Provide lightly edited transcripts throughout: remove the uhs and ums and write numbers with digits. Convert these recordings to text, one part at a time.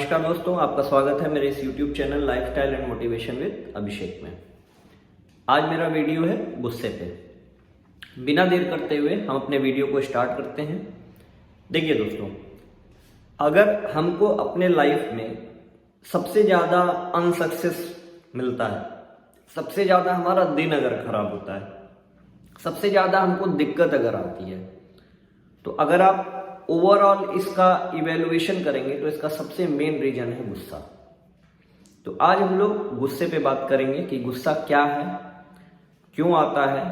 नमस्कार दोस्तों, आपका स्वागत है मेरे इस YouTube channel lifestyle and motivation with Abhishek में। आज मेरा वीडियो है गुस्से पे। बिना देर करते हुए हम अपने वीडियो को स्टार्ट करते हैं। देखिए दोस्तों, अगर हमको अपने लाइफ में सबसे ज़्यादा अनसक्सेस मिलता है, सबसे ज़्यादा हमारा दिन अगर खराब होता है, सबसे ज़्यादा हमको दिक्कत अगर आती है, तो अगर आप ओवरऑल इसका इवैल्यूएशन करेंगे तो इसका सबसे मेन रीजन है गुस्सा। तो आज हम लोग गुस्से पे बात करेंगे कि गुस्सा क्या है, क्यों आता है,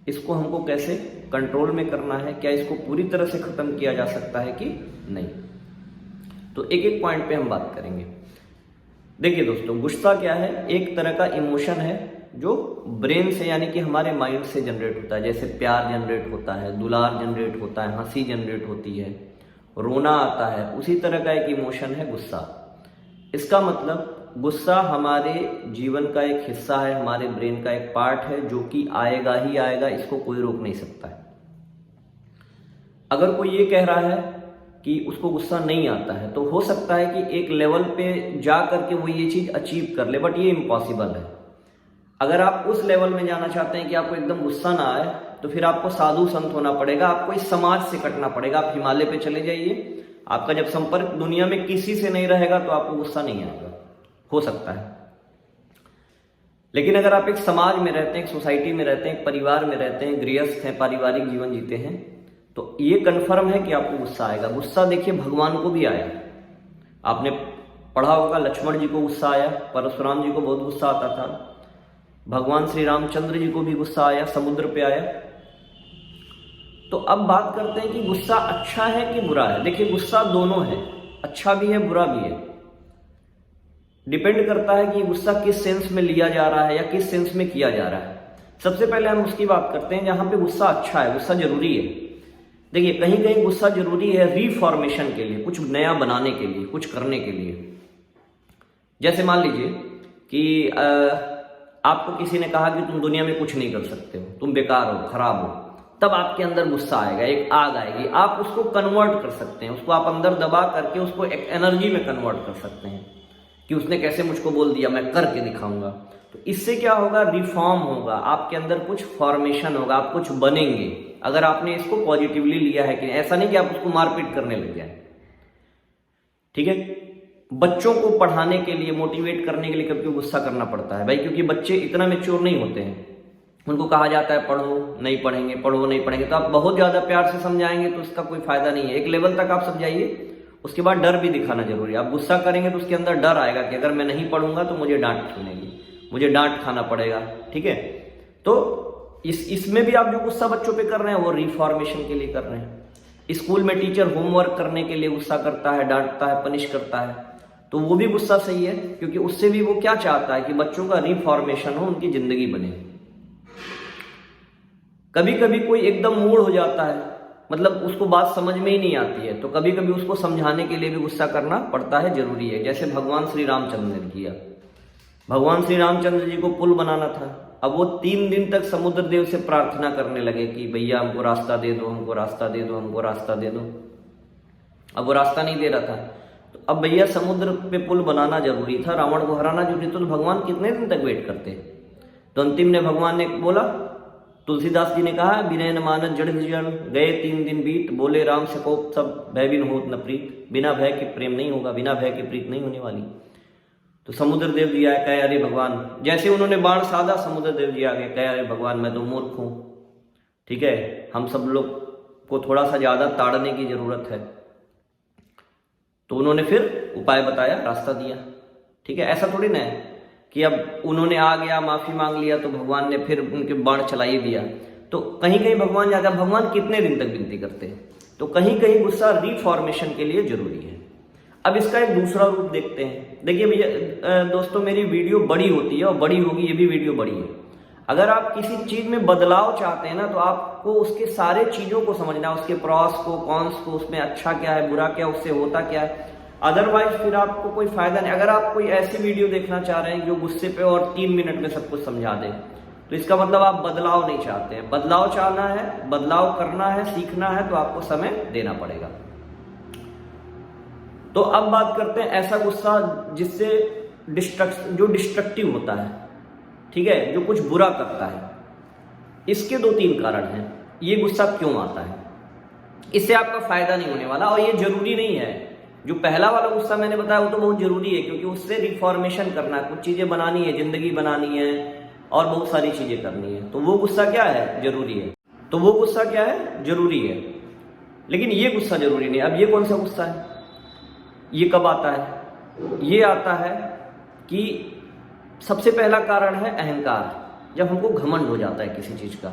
इसको हमको कैसे कंट्रोल में करना है, क्या इसको पूरी तरह से खत्म किया जा सकता है कि नहीं। तो एक एक पॉइंट पे हम बात करेंगे। देखिए दोस्तों, गुस्सा क्या है? एक तरह का इमोशन है जो ब्रेन से यानी कि हमारे माइंड से जनरेट होता है। जैसे प्यार जनरेट होता है, दुलार जनरेट होता है, हंसी जनरेट होती है, रोना आता है, उसी तरह का एक इमोशन है गुस्सा। इसका मतलब गुस्सा हमारे जीवन का एक हिस्सा है, हमारे ब्रेन का एक पार्ट है जो कि आएगा ही आएगा, इसको कोई रोक नहीं सकता है। अगर कोई ये कह रहा है कि उसको गुस्सा नहीं आता है, तो हो सकता है कि एक लेवल पे जा करके वो ये चीज अचीव कर ले, बट ये इम्पॉसिबल है। अगर आप उस लेवल में जाना चाहते हैं कि आपको एकदम गुस्सा ना आए, तो फिर आपको साधु संत होना पड़ेगा, आपको इस समाज से कटना पड़ेगा। आप हिमालय पे चले जाइए, आपका जब संपर्क दुनिया में किसी से नहीं रहेगा तो आपको गुस्सा नहीं आएगा, हो सकता है। लेकिन अगर आप एक समाज में रहते हैं, एक सोसाइटी में रहते हैं, एक परिवार में रहते हैं, गृहस्थ हैं, पारिवारिक जीवन जीते हैं, तो ये कन्फर्म है कि आपको गुस्सा आएगा। गुस्सा देखिए भगवान को भी आया। आपने पढ़ा होगा, लक्ष्मण जी को गुस्सा आया, परशुराम जी को बहुत गुस्सा आता था, भगवान श्री रामचंद्र जी को भी गुस्सा आया, समुद्र पे आया। तो अब बात करते हैं कि गुस्सा अच्छा है कि बुरा है। देखिए गुस्सा दोनों है, अच्छा भी है, बुरा भी है। डिपेंड करता है कि गुस्सा किस सेंस में लिया जा रहा है या किस सेंस में किया जा रहा है। सबसे पहले हम उसकी बात करते हैं जहां पे गुस्सा अच्छा है, गुस्सा जरूरी है। देखिए कहीं कहीं गुस्सा जरूरी है रीफॉर्मेशन के लिए, कुछ नया बनाने के लिए, कुछ करने के लिए। जैसे मान लीजिए कि आपको किसी ने कहा कि तुम दुनिया में कुछ नहीं कर सकते हो, तुम बेकार हो, खराब हो, तब आपके अंदर गुस्सा आएगा, एक आग आएगी। आप उसको कन्वर्ट कर सकते हैं, उसको आप अंदर दबा करके उसको एक एनर्जी में कन्वर्ट कर सकते हैं कि उसने कैसे मुझको बोल दिया, मैं करके दिखाऊंगा। तो इससे क्या होगा? रिफॉर्म होगा, आपके अंदर कुछ फॉर्मेशन होगा, आप कुछ बनेंगे। अगर आपने इसको पॉजिटिवली लिया है कि ऐसा नहीं कि आप उसको मारपीट करने लग जाए। ठीक है, बच्चों को पढ़ाने के लिए, मोटिवेट करने के लिए कभी गुस्सा करना पड़ता है भाई, क्योंकि बच्चे इतना मैच्योर नहीं होते हैं। उनको कहा जाता है पढ़ो, नहीं पढ़ेंगे, पढ़ो, नहीं पढ़ेंगे। तो आप बहुत ज्यादा प्यार से समझाएंगे तो उसका कोई फायदा नहीं है। एक लेवल तक आप समझाइए, उसके बाद डर भी दिखाना जरूरी है। आप गुस्सा करेंगे तो उसके अंदर डर आएगा कि अगर मैं नहीं पढ़ूंगा तो मुझे डांट सुनेगी, मुझे डांट खाना पड़ेगा। ठीक है, तो इसमें भी आप जो गुस्सा बच्चों पे कर रहे हैं वो रिफॉर्मेशन के लिए कर रहे हैं। स्कूल में टीचर होमवर्क करने के लिए गुस्सा करता है, डांटता है, पनिश करता है, तो वो भी गुस्सा सही है, क्योंकि उससे भी वो क्या चाहता है कि बच्चों का रिफॉर्मेशन हो, उनकी जिंदगी बने। कभी कभी कोई एकदम मूड हो जाता है, मतलब उसको बात समझ में ही नहीं आती है, तो कभी कभी उसको समझाने के लिए भी गुस्सा करना पड़ता है, जरूरी है। जैसे भगवान श्री रामचंद्र ने किया। भगवान श्री रामचंद्र जी को पुल बनाना था। अब वो 3 दिन तक समुद्र देव से प्रार्थना करने लगे कि भैया हमको रास्ता दे दो, हमको रास्ता दे दो, हमको रास्ता दे दो। अब वो रास्ता नहीं दे रहा था, तो अब भैया समुद्र पे पुल बनाना जरूरी था, रावण को हराना जरूरी था, तो भगवान कितने दिन तक वेट करते? तो अंतिम ने भगवान ने बोला, तुलसीदास जी ने कहा, विनय न मानत जड़ जन, गए 3 दिन बीत, बोले राम सकोप सब भय बिन होत न प्रीत। बिना भय के प्रेम नहीं होगा, बिना भय के प्रीत नहीं होने वाली। तो समुद्र देव जी आए, कहे अरे भगवान, जैसे उन्होंने बाण साधा, समुद्र देव जी आगे कहे अरे भगवान मैं तो मूर्ख हूं। ठीक है, हम सब लोग को थोड़ा सा ज्यादा ताड़ने की जरूरत है। तो उन्होंने फिर उपाय बताया, रास्ता दिया। ठीक है, ऐसा थोड़ी ना है कि अब उन्होंने आ गया, माफी मांग लिया, तो भगवान ने फिर उनके बाण चला ही दिया। तो कहीं कहीं भगवान जाता, भगवान कितने दिन तक विनती करते हैं। तो कहीं कहीं गुस्सा रिफॉर्मेशन के लिए जरूरी है। अब इसका एक दूसरा रूप देखते हैं। देखिए भैया दोस्तों, मेरी वीडियो बड़ी होती है और बड़ी होगी, ये भी वीडियो बड़ी है। अगर आप किसी चीज में बदलाव चाहते हैं ना, तो आपको उसके सारे चीजों को समझना, उसके प्रॉस को, कॉन्स को, उसमें अच्छा क्या है, बुरा क्या, उससे होता क्या है। अदरवाइज फिर आपको कोई फायदा नहीं। अगर आप कोई ऐसी वीडियो देखना चाह रहे हैं जो गुस्से पे और 3 मिनट में सब कुछ समझा दे, तो इसका मतलब आप बदलाव नहीं चाहते हैं। बदलाव चाहना है, बदलाव करना है, सीखना है, तो आपको समय देना पड़ेगा। तो अब बात करते हैं ऐसा गुस्सा जिससे जो डिस्ट्रक्टिव होता है, ठीक है, जो कुछ बुरा करता है। इसके 2-3 कारण हैं ये गुस्सा क्यों आता है। इससे आपका फायदा नहीं होने वाला, और ये जरूरी नहीं है। जो पहला वाला गुस्सा मैंने बताया वो तो बहुत जरूरी है, क्योंकि उससे रिफॉर्मेशन करना है, कुछ चीजें बनानी है, जिंदगी बनानी है और बहुत सारी चीजें करनी है। तो वो गुस्सा क्या है, जरूरी है। तो वो गुस्सा क्या है, जरूरी है। लेकिन ये गुस्सा जरूरी नहीं। अब ये कौन सा गुस्सा है, ये कब आता है, ये आता है कि सबसे पहला कारण है अहंकार। जब हमको घमंड हो जाता है किसी चीज का,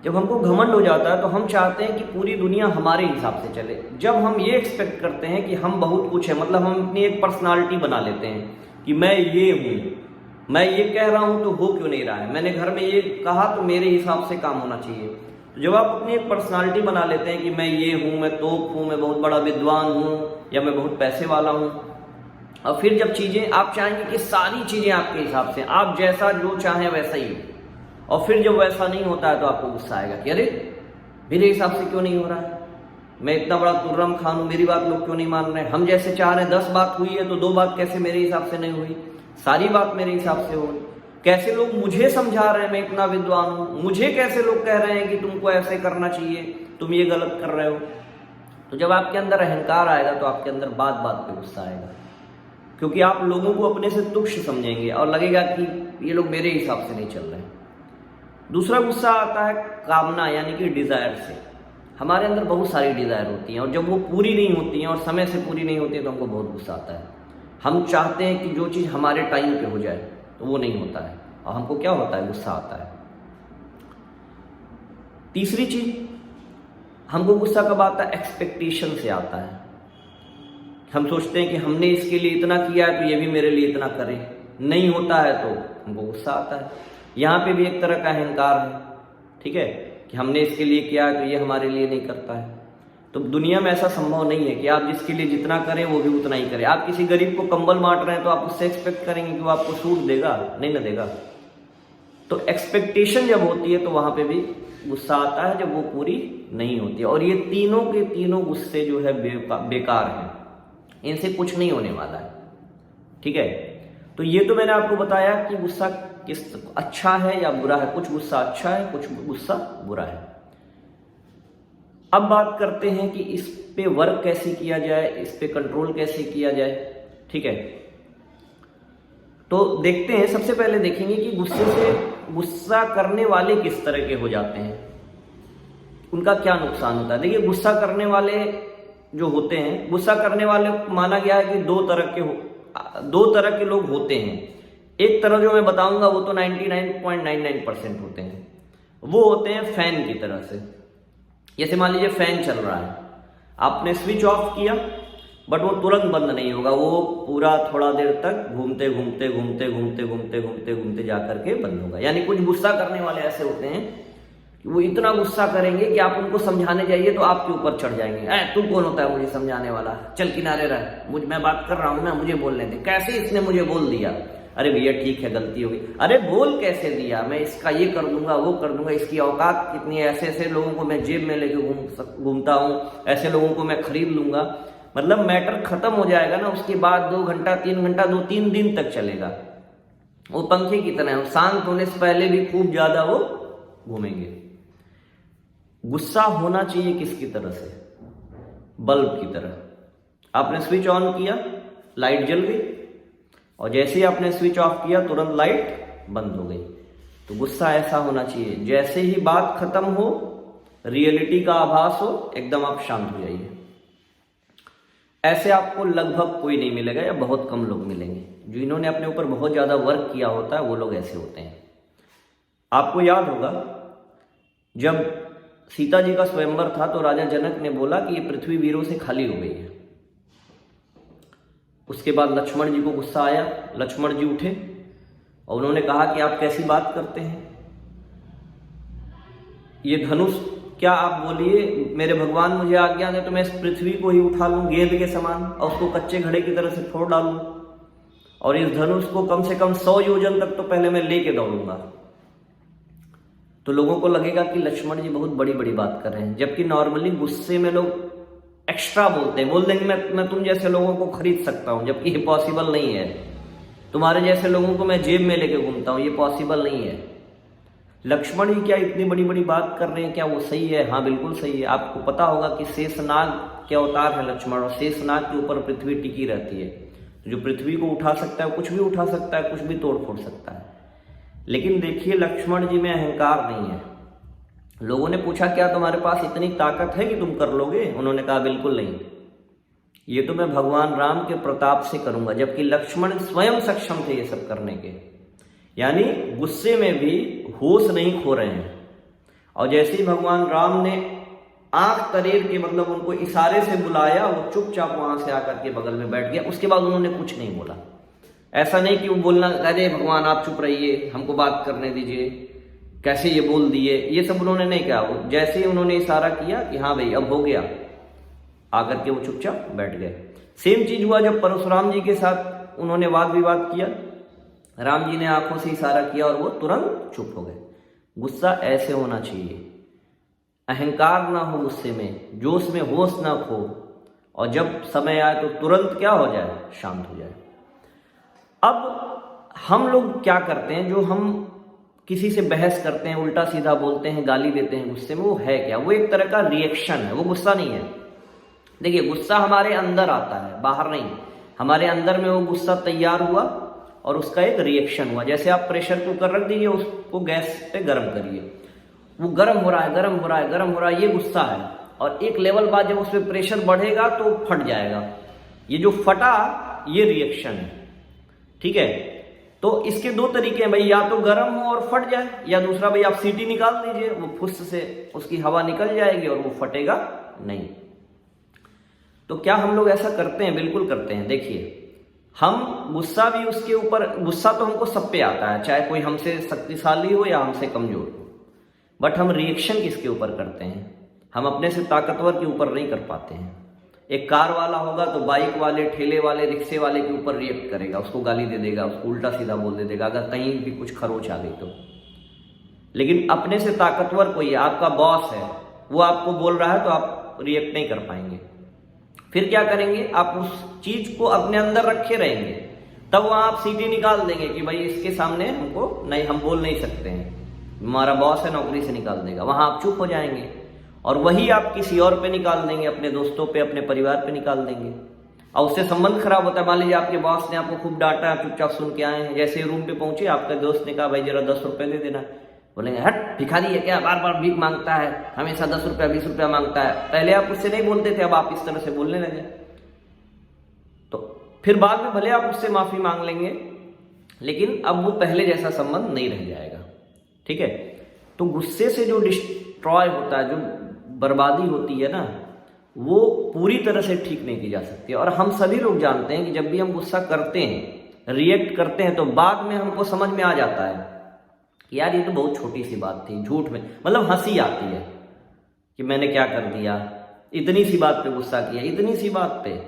जब हमको घमंड हो जाता है तो हम चाहते हैं कि पूरी दुनिया हमारे हिसाब से चले। जब हम ये एक्सपेक्ट करते हैं कि हम बहुत कुछ है, मतलब हम अपनी एक पर्सनालिटी बना लेते हैं कि मैं ये हूँ, मैं ये कह रहा हूँ तो हो क्यों नहीं रहा है, मैंने घर में ये कहा तो मेरे हिसाब से काम होना चाहिए। तो जब आप अपनी एक पर्सनालिटी बना लेते हैं कि मैं ये हूँ, मैं तोप हूँ, मैं बहुत बड़ा विद्वान हूँ, या मैं बहुत पैसे वाला हूँ, और फिर जब चीजें आप चाहेंगे कि सारी चीजें आपके हिसाब से, आप जैसा जो चाहें वैसा ही, और फिर जब वैसा नहीं होता है तो आपको गुस्सा आएगा कि अरे मेरे हिसाब से क्यों नहीं हो रहा है, मैं इतना बड़ा तुर्रम खान हूं, मेरी बात लोग क्यों नहीं मान रहे, हम जैसे चाह रहे हैं 10 बात हुई है तो 2 बात कैसे मेरे हिसाब से नहीं हुई, सारी बात मेरे हिसाब से हो, कैसे लोग मुझे समझा रहे हैं मैं इतना विद्वान हूं, मुझे कैसे लोग कह रहे हैं कि तुमको ऐसे करना चाहिए, तुम ये गलत कर रहे हो। तो जब आपके अंदर अहंकार आएगा तो आपके अंदर बात बात पे गुस्सा आएगा, क्योंकि आप लोगों को अपने से तुच्छ समझेंगे और लगेगा कि ये लोग मेरे हिसाब से नहीं चल रहे हैं। दूसरा गुस्सा आता है कामना, यानी कि डिजायर से। हमारे अंदर बहुत सारी डिजायर होती हैं और जब वो पूरी नहीं होती हैं और समय से पूरी नहीं होती है तो हमको बहुत गुस्सा आता है। हम चाहते हैं कि जो चीज़ हमारे टाइम पे हो जाए तो वो नहीं होता है और हमको क्या होता है, गुस्सा आता है। तीसरी चीज, हमको गुस्सा कब आता है, एक्सपेक्टेशन से आता है। हम सोचते हैं कि हमने इसके लिए इतना किया है तो ये भी मेरे लिए इतना करे, नहीं होता है तो हमको गुस्सा आता है। यहाँ पे भी एक तरह का अहंकार है, ठीक है, कि हमने इसके लिए किया है तो ये हमारे लिए नहीं करता है। तो दुनिया में ऐसा संभव नहीं है कि आप जिसके लिए जितना करें वो भी उतना ही करे। आप किसी गरीब को कंबल बांट रहे हैं तो आप उससे एक्सपेक्ट करेंगे कि वो आपको सूट देगा, नहीं ना देगा। तो एक्सपेक्टेशन जब होती है तो वहां पे भी गुस्सा आता है, जब वो पूरी नहीं होती है। और ये तीनों के तीनों गुस्से जो है बेकार हैं, इनसे कुछ नहीं होने वाला है, ठीक है। तो ये तो मैंने आपको बताया कि गुस्सा किस अच्छा है या बुरा है। कुछ गुस्सा अच्छा है, कुछ गुस्सा बुरा है। अब बात करते हैं कि इस पे वर्क कैसे किया जाए, इस पे कंट्रोल कैसे किया जाए, ठीक है। तो देखते हैं, सबसे पहले देखेंगे कि गुस्सा करने वाले किस तरह के हो जाते हैं, उनका क्या नुकसान होता है। देखिए, गुस्सा करने वाले जो होते हैं, गुस्सा करने वाले माना गया है कि दो तरह के लोग होते हैं। एक तरह जो मैं बताऊंगा वो तो 99.99% होते हैं, वो होते हैं फैन की तरह से। जैसे मान लीजिए फैन चल रहा है, आपने स्विच ऑफ किया बट वो तुरंत बंद नहीं होगा, वो पूरा थोड़ा देर तक घूमते घूमते घूमते घूमते घूमते घूमते घूमते जा करके बंद होगा। यानी कुछ गुस्सा करने वाले ऐसे होते हैं कि वो इतना गुस्सा करेंगे कि आप उनको समझाने जाइए तो आपके ऊपर चढ़ जाएंगे। तू कौन होता है मुझे समझाने वाला, चल किनारे रह, मैं बात कर रहा हूं ना, मुझे बोलने दे। कैसे इसने मुझे बोल दिया, अरे भैया ठीक है गलती हो गई, अरे बोल कैसे दिया, मैं इसका ये कर दूंगा वो कर दूंगा, इसकी औकात कितनी है, ऐसे ऐसे लोगों को मैं जेब में लेके घूमता हूँ, ऐसे लोगों को मैं खरीद लूंगा। मतलब मैटर खत्म हो जाएगा ना, उसके बाद 2 घंटा 3 घंटा 2-3 दिन तक चलेगा। वो पंखे की तरह है, शांत होने से पहले भी खूब ज्यादा वो घूमेंगे। गुस्सा होना चाहिए किसकी तरह से, बल्ब की तरह। आपने स्विच ऑन किया, लाइट जल गई, और जैसे ही आपने स्विच ऑफ किया तुरंत लाइट बंद हो गई। तो गुस्सा ऐसा होना चाहिए, जैसे ही बात खत्म हो, रियलिटी का आभास हो, एकदम आप शांत हो जाइए। ऐसे आपको लगभग कोई नहीं मिलेगा या बहुत कम लोग मिलेंगे। जो इन्होंने अपने ऊपर बहुत ज्यादा वर्क किया होता है वो लोग ऐसे होते हैं। आपको याद होगा जब सीता जी का स्वयंवर था तो राजा जनक ने बोला कि ये पृथ्वी वीरों से खाली हो गई है। उसके बाद लक्ष्मण जी को गुस्सा आया, लक्ष्मण जी उठे और उन्होंने कहा कि आप कैसी बात करते हैं, ये धनुष क्या आप बोलिए, मेरे भगवान मुझे आज्ञा दे तो मैं इस पृथ्वी को ही उठा लूं गेंद के समान और उसको कच्चे घड़े की तरह से फोड़ डालूं, और इस धनुष को कम से कम 100 योजन तक तो पहले मैं लेके दौड़ूंगा। तो लोगों को लगेगा कि लक्ष्मण जी बहुत बड़ी बड़ी बात कर रहे हैं, जबकि नॉर्मली गुस्से में लोग एक्स्ट्रा बोलते हैं, बोल देंगे मैं तुम जैसे लोगों को खरीद सकता हूं, जबकि ये पॉसिबल नहीं है। तुम्हारे जैसे लोगों को मैं जेब में लेके घूमता हूं, ये पॉसिबल नहीं है। लक्ष्मण ही क्या इतनी बड़ी बड़ी बात कर रहे हैं, क्या वो सही है? हाँ बिल्कुल सही है। आपको पता होगा कि शेषनाग के अवतार है लक्ष्मण, और शेषनाग के ऊपर पृथ्वी टिकी रहती है। जो पृथ्वी को उठा सकता है कुछ भी उठा सकता है, कुछ भी तोड़ फोड़ सकता है। लेकिन देखिए लक्ष्मण जी में अहंकार नहीं है। लोगों ने पूछा क्या तुम्हारे पास इतनी ताकत है कि तुम कर लोगे? उन्होंने कहा बिल्कुल नहीं, ये तो मैं भगवान राम के प्रताप से करूंगा। जबकि लक्ष्मण स्वयं सक्षम थे ये सब करने के, यानी गुस्से में भी होश नहीं खो रहे हैं। और जैसे ही भगवान राम ने आंख तरेर के मतलब उनको इशारे से बुलाया, वो चुपचाप वहां से आकर के बगल में बैठ गया। उसके बाद उन्होंने कुछ नहीं बोला। ऐसा नहीं कि वो बोलना अरे भगवान आप चुप रहिए, हमको बात करने दीजिए, कैसे ये बोल दिए, ये सब उन्होंने नहीं कहा। जैसे ही उन्होंने इशारा किया कि हाँ भाई अब हो गया, आकर के वो चुपचाप बैठ गए। सेम चीज हुआ जब परशुराम जी के साथ उन्होंने वाद विवाद किया। राम जी ने आंखों से इशारा किया और वो तुरंत चुप हो गए। गुस्सा ऐसे होना चाहिए, अहंकार ना हो गुस्से में, जोश में होश ना खो, और जब समय आए तो तुरंत क्या हो जाए, शांत हो जाए। अब हम लोग क्या करते हैं, जो हम किसी से बहस करते हैं, उल्टा सीधा बोलते हैं, गाली देते हैं गुस्से में, वो है क्या? वो एक तरह का रिएक्शन है, वो गुस्सा नहीं है। देखिए गुस्सा हमारे अंदर आता है, बाहर नहीं। हमारे अंदर में वो गुस्सा तैयार हुआ और उसका एक रिएक्शन हुआ। जैसे आप प्रेशर कुकर रख दीजिए, उसको गैस पे गर्म करिए, वो गर्म हो रहा है, गर्म हो रहा है, गर्म हो रहा है, ये गुस्सा है। और एक लेवल बाद जब उस पर प्रेशर बढ़ेगा तो फट जाएगा। ये जो फटा ये रिएक्शन है, ठीक है। तो इसके दो तरीके हैं भाई, या तो गर्म हो और फट जाए, या दूसरा भाई आप सीटी निकाल दीजिए, वो फुस से उसकी हवा निकल जाएगी और वो फटेगा नहीं। तो क्या हम लोग ऐसा करते हैं? बिल्कुल करते हैं। देखिए हम गुस्सा भी उसके ऊपर, गुस्सा तो हमको सब पे आता है, चाहे कोई हमसे शक्तिशाली हो या हमसे कमजोर हो, बट हम रिएक्शन किसके ऊपर करते हैं? हम अपने से ताकतवर के ऊपर नहीं कर पाते हैं। एक कार वाला होगा तो बाइक वाले, ठेले वाले, रिक्शे वाले के ऊपर रिएक्ट करेगा, उसको गाली दे देगा, उसको उल्टा सीधा बोल दे देगा अगर कहीं भी कुछ खरोच आ गई तो। लेकिन अपने से ताकतवर कोई है, आपका बॉस है, वो आपको बोल रहा है तो आप रिएक्ट नहीं कर पाएंगे। फिर क्या करेंगे? आप उस चीज को अपने अंदर रखे रहेंगे, तब वहां आप सीटी निकाल देंगे कि भाई इसके सामने हमको नहीं, हम बोल नहीं सकते हैं, हमारा बॉस है, नौकरी से निकाल देगा। वहां आप चुप हो जाएंगे और वही आप किसी और पे निकाल देंगे, अपने दोस्तों पे, अपने परिवार पे निकाल देंगे, और उससे संबंध खराब होता है। मान लीजिए आपके बॉस ने आपको खूब डांटा, आप चुपचाप सुन के आए हैं, जैसे रूम पे पहुंचे आपके दोस्त ने कहा भाई जरा 10 रुपए दे देना, बोलेंगे हट भिखारी है क्या, बार बार भीख मांगता है, हमेशा 10 रुपया 20 रुपया मांगता है। पहले आप उससे नहीं बोलते थे, अब आप इस तरह से बोलने लगे, तो फिर बाद में भले आप उससे माफी मांग लेंगे, लेकिन अब वो पहले जैसा संबंध नहीं रह जाएगा, ठीक है। तो गुस्से से जो डिस्ट्रॉय होता है, जो बर्बादी होती है ना, वो पूरी तरह से ठीक नहीं की जा सकती। और हम सभी लोग जानते हैं कि जब भी हम गुस्सा करते हैं, रिएक्ट करते हैं, तो बाद में हमको समझ में आ जाता है कि यार ये तो बहुत छोटी सी बात थी, झूठ में, मतलब हंसी आती है कि मैंने क्या कर दिया, इतनी सी बात पे गुस्सा किया, इतनी सी बात पे।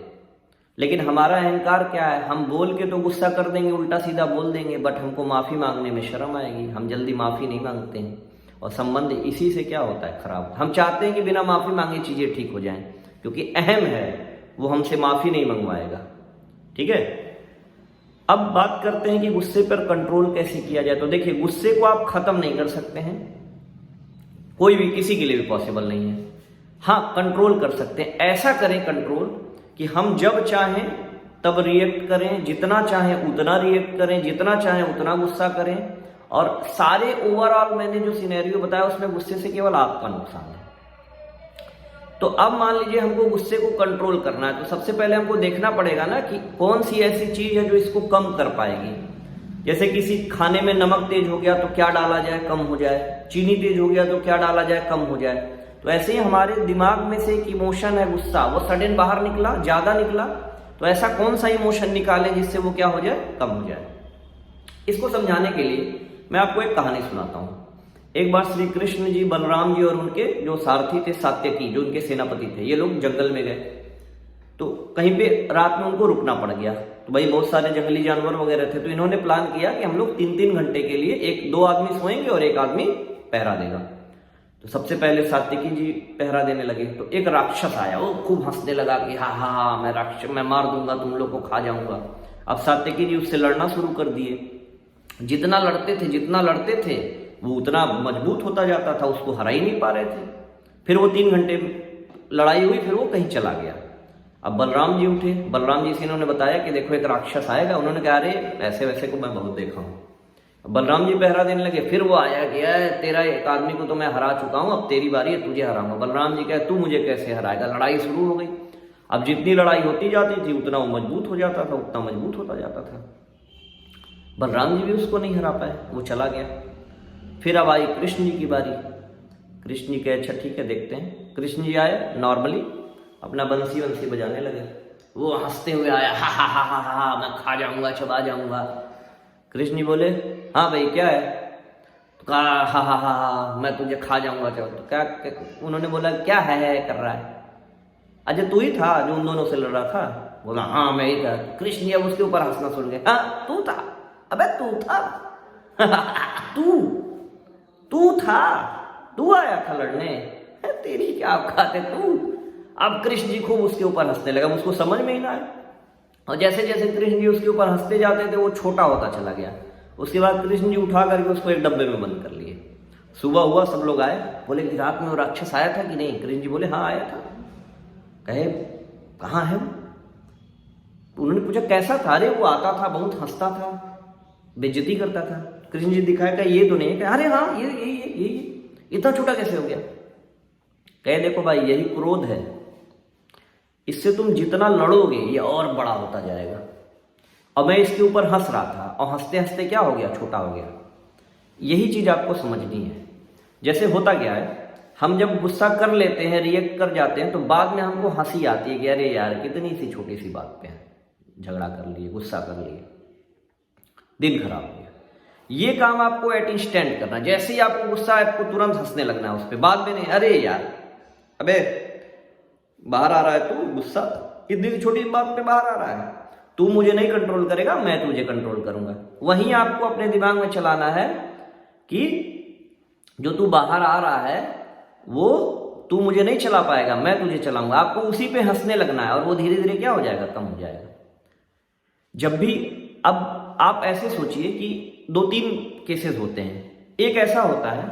लेकिन हमारा अहंकार क्या है, हम बोल के तो गुस्सा कर देंगे, उल्टा सीधा बोल देंगे, बट हमको माफी मांगने में शर्म आएगी, हम जल्दी माफी नहीं मांगते हैं, और संबंध इसी से क्या होता है, खराब। हम चाहते हैं कि बिना माफी मांगे चीजें ठीक हो जाएं, क्योंकि अहम है, वो हमसे माफी नहीं मंगवाएगा, ठीक है। अब बात करते हैं कि गुस्से पर कंट्रोल कैसे किया जाए। तो देखिए गुस्से को आप खत्म नहीं कर सकते हैं, कोई भी, किसी के लिए भी पॉसिबल नहीं है। हाँ कंट्रोल कर सकते हैं। ऐसा करें कंट्रोल कि हम जब चाहें तब रिएक्ट करें, जितना चाहें उतना रिएक्ट करें, जितना चाहें उतना गुस्सा करें, और सारे ओवरऑल मैंने जो सिनेरियो बताया उसमें गुस्से से केवल आपका नुकसान है। तो अब मान लीजिए हमको गुस्से को कंट्रोल करना है, तो सबसे पहले हमको देखना पड़ेगा ना कि कौन सी ऐसी चीज है जो इसको कम कर पाएगी। जैसे किसी खाने में नमक तेज हो गया तो क्या डाला जाए कम हो जाए, चीनी तेज हो गया तो क्या डाला जाए कम हो जाए। तो ऐसे ही हमारे दिमाग में से एक इमोशन है गुस्सा, वो सडन बाहर निकला, ज्यादा निकला, तो ऐसा कौन सा इमोशन निकालें जिससे वो क्या हो जाए, कम हो जाए। इसको समझाने के लिए मैं आपको एक कहानी सुनाता हूं। एक बार श्री कृष्ण जी, बलराम जी और उनके जो सारथी थे सात्यकी, जो उनके सेनापति थे, ये लोग जंगल में गए, तो कहीं पे रात में उनको रुकना पड़ गया। तो भाई बहुत सारे जंगली जानवर वगैरह थे, तो इन्होंने प्लान किया कि हम लोग 3-3 घंटे के लिए 1-2 आदमी सोएंगे और एक आदमी पहरा देगा। तो सबसे पहले सात्विकी जी पहरा देने लगे, तो एक राक्षस आया, वो खूब हंसने लगा कि हाँ हाँ हाँ मैं राक्षस, मैं मार दूंगा, तुम लोग को खा जाऊंगा। अब सात्विकी जी उससे लड़ना शुरू कर दिए। जितना लड़ते थे वो उतना मजबूत होता जाता था, उसको हरा ही नहीं पा रहे थे। फिर वो 3 घंटे लड़ाई हुई, फिर वो कहीं चला गया। अब बलराम जी उठे, बलराम जी से इन्होंने बताया कि देखो एक राक्षस आएगा। उन्होंने कहा अरे ऐसे वैसे को मैं बहुत देखा हूँ। बलराम जी पहरा देने लगे, फिर वो आया कि तेरा एक आदमी को तो मैं हरा चुका हूँ, अब तेरी बारी है, तुझे हराऊंगा। बलराम जी कहे तू मुझे कैसे हराएगा। लड़ाई शुरू हो गई। अब जितनी लड़ाई होती जाती थी उतना वो मजबूत हो जाता था, उतना मजबूत होता जाता था। बलराम जी भी उसको नहीं हरा पाए, वो चला गया। फिर अब आई कृष्ण जी की बारी। कृष्ण जी कहे अच्छा ठीक है देखते हैं। कृष्ण जी आए, नॉर्मली अपना बंसी बजाने लगे। वो हंसते हुए आया, हा हा हा हा हा मैं खा जाऊंगा, चबा जाऊंगा। कृष्ण जी बोले हाँ भाई क्या है? तो कहा हा हा हा हा मैं तुझे खा जाऊंगा। तो क्या उन्होंने बोला क्या है कर रहा है? अच्छा तू ही था जो उन दोनों से लड़ रहा था? बोला हाँ मैं ही था। कृष्ण जी अब उसके ऊपर हंसना सुन गए, हाँ तू था? अबे तू था तू था, तू आया था लड़ने, तेरी क्या औकात है तू। अब कृष्ण जी खूब उसके ऊपर हंसने लगा, उसको समझ में ही ना आया। और जैसे जैसे कृष्ण जी उसके ऊपर हंसते जाते थे वो छोटा होता चला गया। उसके बाद कृष्ण जी उठा करके उसको एक डब्बे में बंद कर लिए। सुबह हुआ, सब लोग आए, बोले कि रात में वो राक्षस आया था कि नहीं? कृष्ण जी बोले हाँ आया था। कहे कहाँ है वो? उन्होंने पूछा कैसा था? अरे वो आता था, बहुत हंसता था, बेइज्जती करता था। कृष्ण जी दिखाया कि ये तो नहीं है। अरे हाँ ये इतना छोटा कैसे हो गया? कहे देखो भाई यही क्रोध है, इससे तुम जितना लड़ोगे ये और बड़ा होता जाएगा। और मैं इसके ऊपर हंस रहा था और हंसते हंसते क्या हो गया, छोटा हो गया। यही चीज आपको समझनी है। जैसे होता क्या है, हम जब गुस्सा कर लेते हैं, रिएक्ट कर जाते हैं, तो बाद में हमको हंसी आती है कि अरे यार कितनी सी छोटी सी बात पे झगड़ा कर लिए, गुस्सा कर लिए, दिन खराब हो गया। ये काम आपको एट इंस्टेंट करना। जैसे ही आपको गुस्सा है आपको तुरंत हंसने लगना है उस पर, बाद में नहीं। अरे यार अबे बाहर आ रहा है तू गुस्सा, इतनी सी छोटी बात पे बाहर आ रहा है, तू मुझे नहीं कंट्रोल करेगा, मैं तुझे कंट्रोल करूंगा। वहीं आपको अपने दिमाग में चलाना है कि जो तू बाहर आ रहा है वो तू मुझे नहीं चला पाएगा, मैं तुझे चलाऊंगा। आपको उसी पे हंसने लगना है और वो धीरे धीरे क्या हो जाएगा, कम हो जाएगा। जब भी अब आप ऐसे सोचिए कि 2-3 केसेस होते हैं। एक ऐसा होता है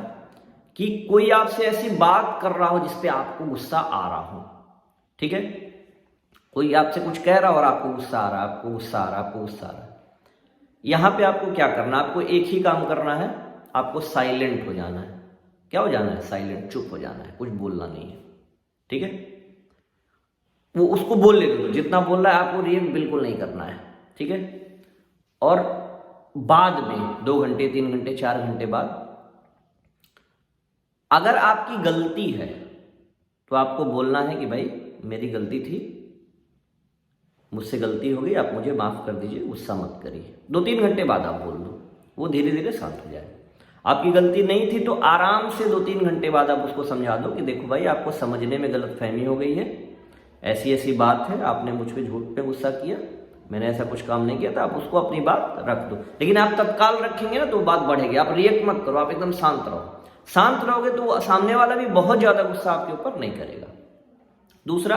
कि कोई आपसे ऐसी बात कर रहा हो जिसपे आपको गुस्सा आ रहा हो, ठीक है? कोई आपसे कुछ कह रहा हो और आपको गुस्सा आ रहा है, आपको गुस्सा आ रहा है, आपको गुस्सा आ रहा है। यहां पे आपको क्या करना है? आपको एक ही काम करना है, आपको साइलेंट हो जाना है। क्या हो जाना है? साइलेंट, चुप हो जाना है, कुछ बोलना नहीं है, ठीक है? वो उसको बोल ले दो, जितना बोल रहा है आपको रिएक्ट बिल्कुल नहीं करना है, ठीक है? और बाद में 2 घंटे 3 घंटे 4 घंटे बाद अगर आपकी गलती है तो आपको बोलना है कि भाई मेरी गलती थी, मुझसे गलती हो गई, आप मुझे माफ कर दीजिए, गुस्सा मत करिए। 2-3 घंटे बाद आप बोल दो, वो धीरे धीरे शांत हो जाए। आपकी गलती नहीं थी तो आराम से 2-3 घंटे बाद आप उसको समझा दो कि देखो भाई आपको समझने में गलतफहमी हो गई है, ऐसी ऐसी बात है, आपने मुझ पर झूठ पे गुस्सा किया, मैंने ऐसा कुछ काम नहीं किया था। आप उसको अपनी बात रख दो। लेकिन आप तत्काल रखेंगे ना तो बात बढ़ेगी। आप रिएक्ट मत करो, आप एकदम शांत रहो। शांत रहोगे तो सामने वाला भी बहुत ज्यादा गुस्सा आपके ऊपर नहीं करेगा। दूसरा,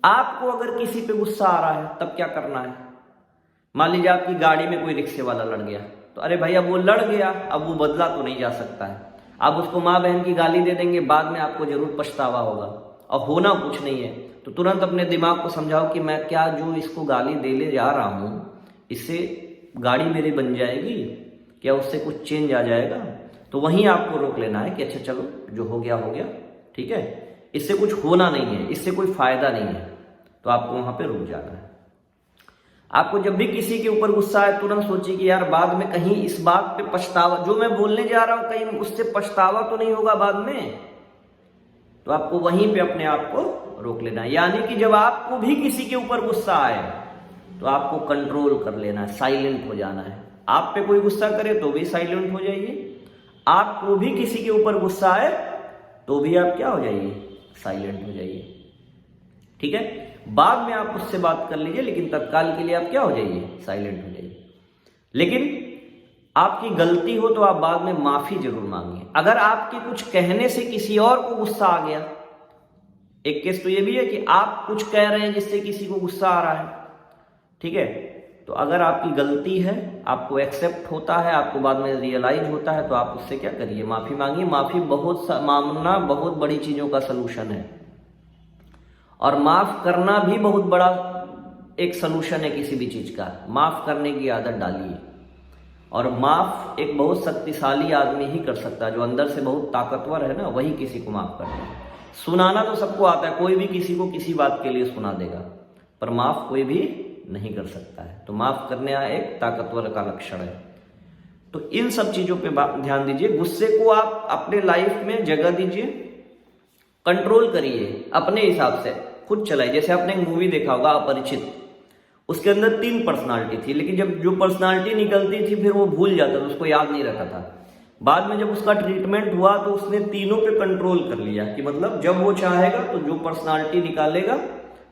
आपको अगर किसी पे गुस्सा आ रहा है तब क्या करना है? मान लीजिए आपकी गाड़ी में कोई रिक्शे वाला लड़ गया, तो अरे भाई अब वो लड़ गया, अब वो बदला तो नहीं जा सकता है। आप उसको माँ बहन की गाली दे देंगे, बाद में आपको जरूर पछतावा होगा और होना कुछ नहीं है। तो तुरंत अपने दिमाग को समझाओ कि मैं क्या जो इसको गाली देने जा रहा हूँ, इससे गाड़ी मेरी बन जाएगी क्या, उससे कुछ चेंज आ जाएगा? तो वहीं आपको रोक लेना है कि अच्छा चलो जो हो गया हो गया, ठीक है, इससे कुछ होना नहीं है, इससे कोई फायदा नहीं है। तो आपको वहां पे रुक जाना है। आपको जब भी किसी के ऊपर गुस्सा आए तुरंत सोचिए कि यार बाद में कहीं इस बात पे पछतावा, जो मैं बोलने जा रहा हूं कहीं उससे पछतावा तो नहीं होगा बाद में। तो आपको वहीं पे अपने आप को रोक लेना है। यानी कि जब आपको भी किसी के ऊपर गुस्सा आए तो आपको कंट्रोल कर लेना है, साइलेंट हो जाना है। आप पे कोई गुस्सा करे तो भी साइलेंट हो जाइए, आपको भी किसी के ऊपर गुस्सा आए तो भी आप क्या हो जाइए, साइलेंट हो जाइए, ठीक है? बाद में आप उससे बात कर लीजिए, लेकिन तत्काल के लिए आप क्या हो जाइए, साइलेंट हो जाइए। लेकिन आपकी गलती हो तो आप बाद में माफी जरूर मांगिए। अगर आपके कुछ कहने से किसी और को गुस्सा आ गया, एक केस तो ये भी है कि आप कुछ कह रहे हैं जिससे किसी को गुस्सा आ रहा है, ठीक है, तो अगर आपकी गलती है, आपको एक्सेप्ट होता है, आपको बाद में रियलाइज होता है, तो आप उससे क्या करिए, माफी मांगिए। माफी मांगना बहुत बड़ी चीजों का सलूशन है, और माफ करना भी बहुत बड़ा एक सलूशन है किसी भी चीज का। माफ करने की आदत डालिए, और माफ एक बहुत शक्तिशाली आदमी ही कर सकता है, जो अंदर से बहुत ताकतवर है ना, वही किसी को माफ करता है। सुनाना तो सबको आता है, कोई भी किसी को किसी बात के लिए सुना देगा, पर माफ कोई भी नहीं कर सकता है। तो माफ करने एक ताकतवर का लक्षण है। तो इन सब चीजों पे ध्यान दीजिए। गुस्से को आप अपने लाइफ में जगह दीजिए, कंट्रोल करिए, अपने हिसाब से खुद चलाइए। जैसे आपने एक मूवी देखा होगा अपरिचित, उसके अंदर 3 पर्सनालिटी थी, लेकिन जब जो पर्सनालिटी निकलती थी फिर वो भूल जाता था, उसको याद नहीं रहता था। बाद में जब उसका ट्रीटमेंट हुआ तो उसने तीनों पे कंट्रोल कर लिया, कि मतलब जब वो चाहेगा तो जो पर्सनालिटी निकालेगा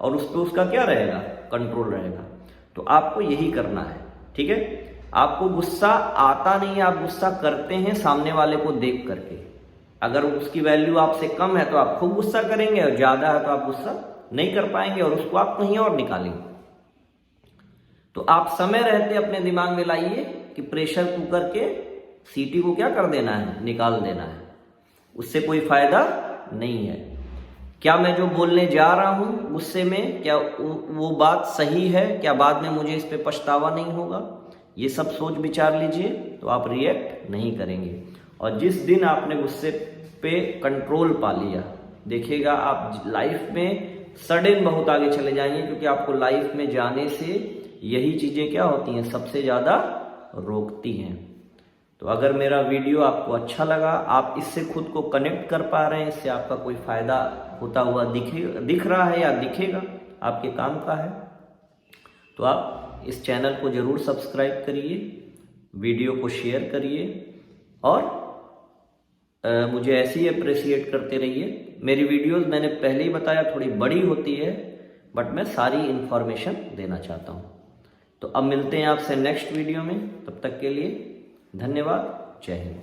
और उस पर उसका क्या रहेगा, कंट्रोल रहेगा। तो आपको यही करना है, ठीक है। आपको गुस्सा आता नहीं है, आप गुस्सा करते हैं सामने वाले को देख करके। अगर उसकी वैल्यू आपसे कम है तो आप खूब गुस्सा करेंगे, और ज्यादा है तो आप गुस्सा नहीं कर पाएंगे और उसको आप कहीं और निकालेंगे। तो आप समय रहते अपने दिमाग में लाइए कि प्रेशर कुकर के सीटी को क्या कर देना है, निकाल देना है। उससे कोई फायदा नहीं है। क्या मैं जो बोलने जा रहा हूं गुस्से में, क्या वो बात सही है, क्या बाद में मुझे इस पे पछतावा नहीं होगा, ये सब सोच विचार लीजिए, तो आप रिएक्ट नहीं करेंगे। और जिस दिन आपने गुस्से पे कंट्रोल पा लिया, देखिएगा आप लाइफ में सडन बहुत आगे चले जाएंगे, क्योंकि आपको लाइफ में जाने से यही चीजें क्या होती हैं, सबसे ज्यादा रोकती हैं। तो अगर मेरा वीडियो आपको अच्छा लगा, आप इससे खुद को कनेक्ट कर पा रहे हैं, इससे आपका कोई फायदा होता हुआ दिख रहा है या दिखेगा, आपके काम का है, तो आप इस चैनल को जरूर सब्सक्राइब करिए, वीडियो को शेयर करिए, और मुझे ऐसे ही अप्रिशिएट करते रहिए। मेरी वीडियोस मैंने पहले ही बताया थोड़ी बड़ी होती है, बट मैं सारी इंफॉर्मेशन देना चाहता हूँ। तो अब मिलते हैं आपसे नेक्स्ट वीडियो में, तब तक के लिए धन्यवाद, जय हिंद।